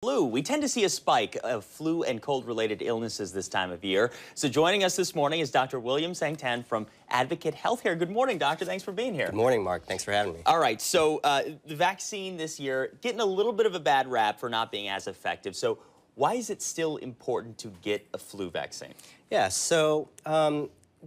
Flu. We tend to see a spike of flu and cold-related illnesses this time of year. So joining us this morning is Dr. William Seng Tan from Advocate Healthcare. Good morning, doctor. Thanks for being here. Good morning, Mark. Thanks for having me. All right, so the vaccine this year getting a little bit of a bad rap for not being as effective. So why is it still important to get a flu vaccine? Yeah, so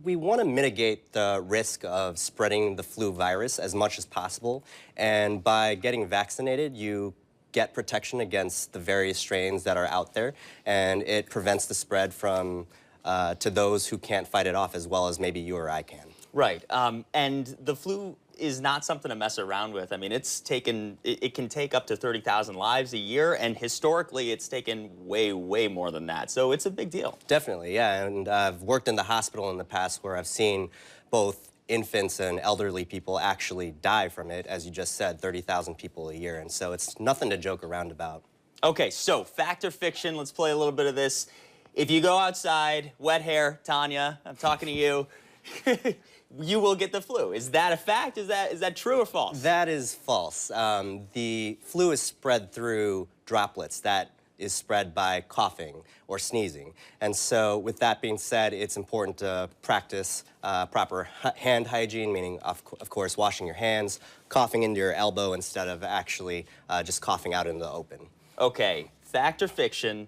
we want to mitigate the risk of spreading the flu virus as much as possible. And by getting vaccinated, you get protection against the various strains that are out there, and it prevents the spread from to those who can't fight it off as well as maybe you or I can. Right, and the flu is not something to mess around with. I mean, it can take up to 30,000 lives a year, and historically it's taken way, way more than that. So it's a big deal. Definitely, yeah, and I've worked in the hospital in the past where I've seen both infants and elderly people actually die from it, as you just said, 30,000 people a year, and so it's nothing to joke around about. Okay, so fact or fiction, let's play a little bit of this. If you go outside, wet hair, Tanya, I'm talking to you, you will get the flu. Is that a fact? Is that true or false? That is false. The flu is spread through droplets. That is spread by coughing or sneezing. And so with that being said, it's important to practice proper hand hygiene, meaning, of course, washing your hands, coughing into your elbow instead of actually just coughing out in the open. Okay, fact or fiction,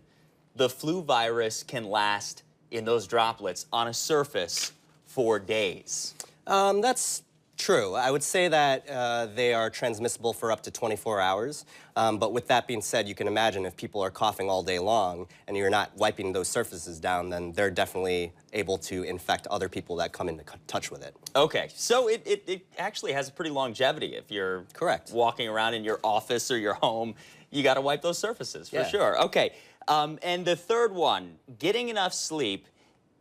the flu virus can last in those droplets on a surface for days. That's true. I would say that they are transmissible for up to 24 hours. But with that being said, you can imagine if people are coughing all day long and you're not wiping those surfaces down, then they're definitely able to infect other people that come into touch with it. Okay, so it actually has a pretty longevity. If you're walking around in your office or your home, you got to wipe those surfaces for sure. Okay, and the third one, getting enough sleep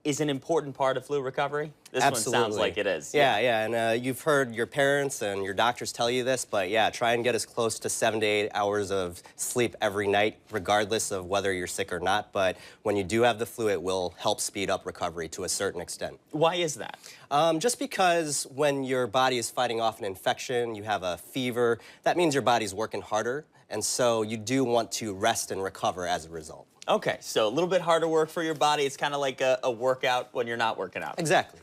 is an important part of flu recovery? This Absolutely. one sounds like it is. Yeah, and you've heard your parents and your doctors tell you this, but yeah, try and get as close to 7 to 8 hours of sleep every night, regardless of whether you're sick or not. But when you do have the flu, it will help speed up recovery to a certain extent. Why is that? Just because when your body is fighting off an infection, you have a fever, that means your body's working harder, and so you do want to rest and recover as a result. Okay, so a little bit harder work for your body. It's kind of like a workout when you're not working out. Exactly.